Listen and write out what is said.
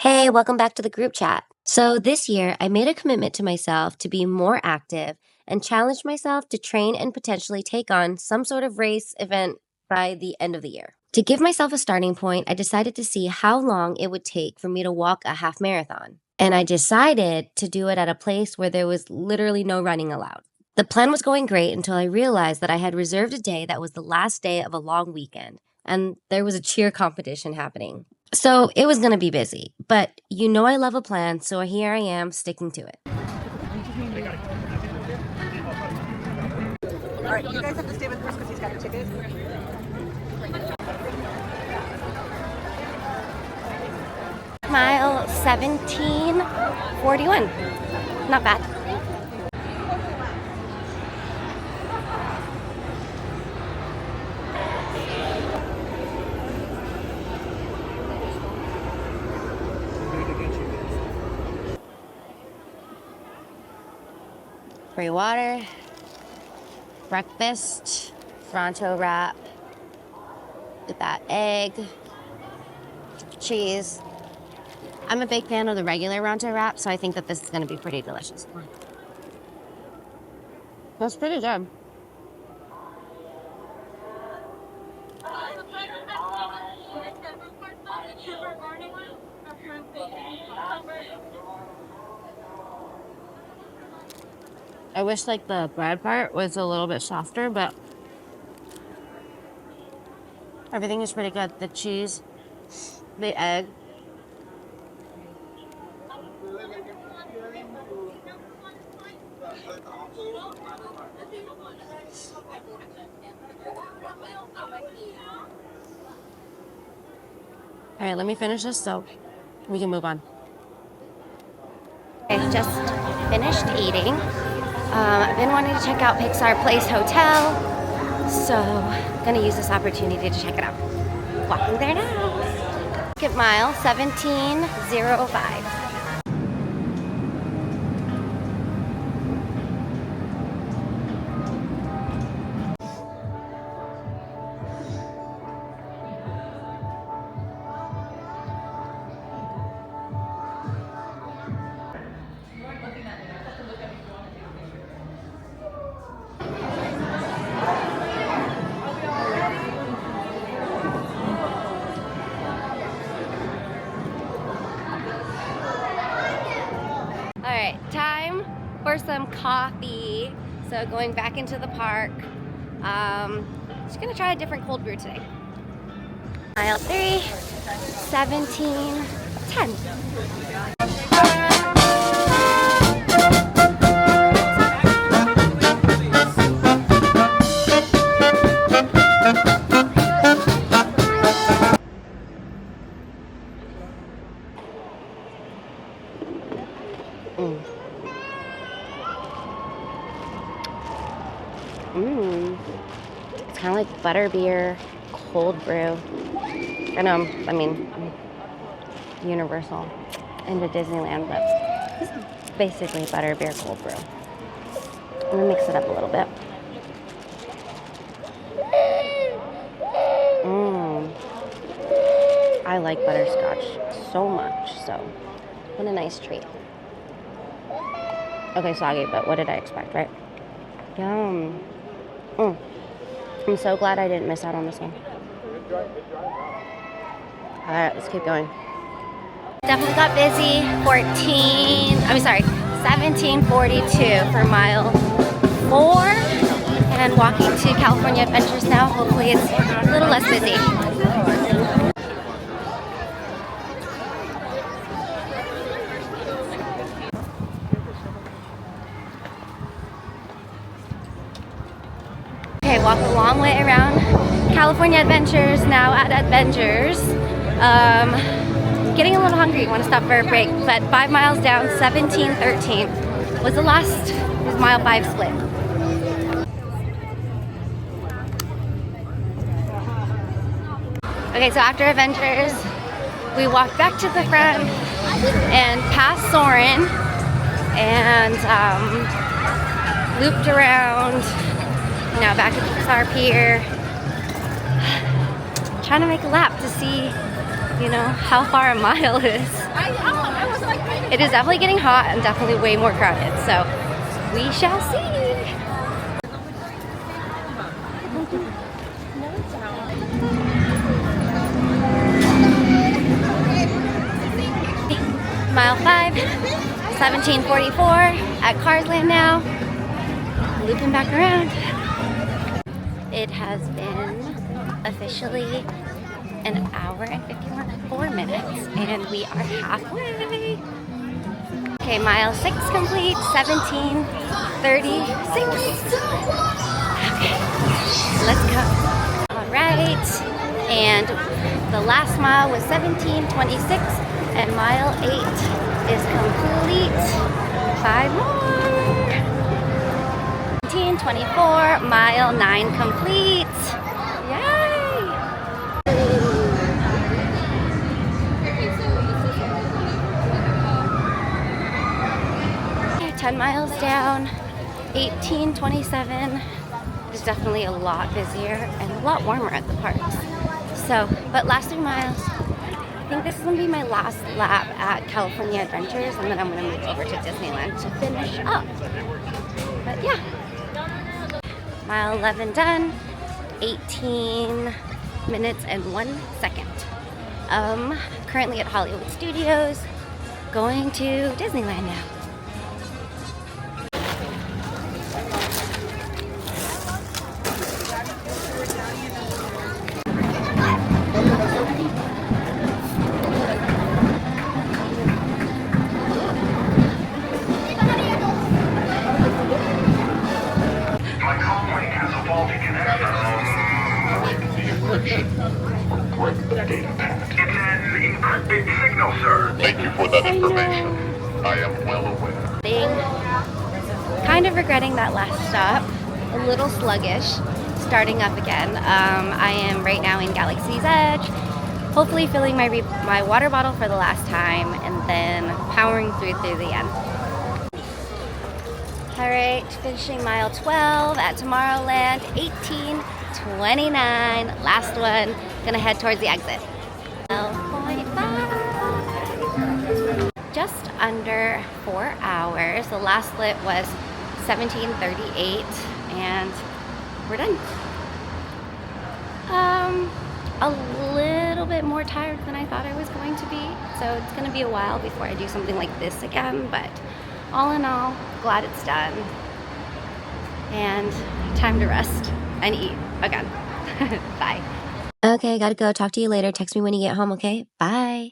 Hey, welcome back to the group chat. So, this year I made a commitment to myself to be more active and challenged myself to train and potentially take on some sort of race event by the end of the year. To give myself a starting point, I decided to see how long it would take for me to walk a half marathon. And I decided to do it at a place where there was literally no running allowed. The plan was going great until I realized that I had reserved a day that was the last day of a long weekend, and there was a cheer competition happening. So it was going to be busy, but you know I love a plan, so here I am sticking to it. All right, you guys have to stay with Chris because he's got the ticket. Mile 17:41. Not bad. Free water, breakfast, Fronto wrap with that egg, cheese. I'm a big fan of the regular Ronto wrap, so I think that this is going to be pretty delicious. That's pretty good. I wish like the bread part was a little bit softer, but everything is pretty good. The cheese, the egg. All right, let me finish this so we can move on. I just finished eating. I've been wanting to check out Pixar Place Hotel, so I'm gonna use this opportunity to check it out. Walking there now. At mile 17:05. Alright, time for some coffee. So going back into the park. Just gonna try a different cold brew today. Mile 3, 17:10. It's kind of like butterbeer cold brew. I mean, Universal into Disneyland, but this is basically butterbeer cold brew. I'm gonna mix it up a little bit. I like butterscotch so much, so what a nice treat. Okay, soggy, but what did I expect, right? Yum. I'm so glad I didn't miss out on this one. All right, let's keep going. Definitely got busy. 17:42 for mile 4. And walking to California Adventures now. Hopefully it's a little less busy. Okay, walked a long way around California Adventures, now at Adventures. Getting a little hungry, want to stop for a break, but 5 miles down, 17:13 was the last, was mile 5 split. Okay, so after Adventures, we walked back to the front and past Soarin' and looped around. Now back at the Pixar Pier. Trying to make a lap to see you know, how far a mile is. It is definitely getting hot and definitely way more crowded, so we shall see. Mile 5, 17:44 at Carsland now. Looping back around. It has been officially an hour and 54 minutes, and we are halfway. Okay, mile 6 complete, 17:36. Okay, let's go. All right, and the last mile was 17:26, and mile 8 is complete. 5 more. 17:24, mile 9 complete. Yay! Okay, 10 miles down, 18:27. It's definitely a lot busier and a lot warmer at the parks. So, but last 3 miles, I think this is gonna be my last lap at California Adventures, and then I'm gonna move over to Disneyland to finish up. But yeah. Mile 11 done, 18 minutes and 1 second. Currently at Hollywood Studios, going to Disneyland now. Signal, sir. Thank you for that information. I am well aware. Kind of regretting that last stop. A little sluggish. Starting up again. I am right now in Galaxy's Edge. Hopefully filling my water bottle for the last time, and then powering through the end. All right, finishing mile 12 at Tomorrowland. 18:29. Last one. Gonna head towards the exit. 12.5. Just under 4 hours. The last lit was 17:38, and we're done. A little bit more tired than I thought I was going to be, so it's gonna be a while before I do something like this again, but all in all, glad it's done. And time to rest and eat again. Bye. Okay, gotta go. Talk to you later. Text me when you get home, okay? Bye.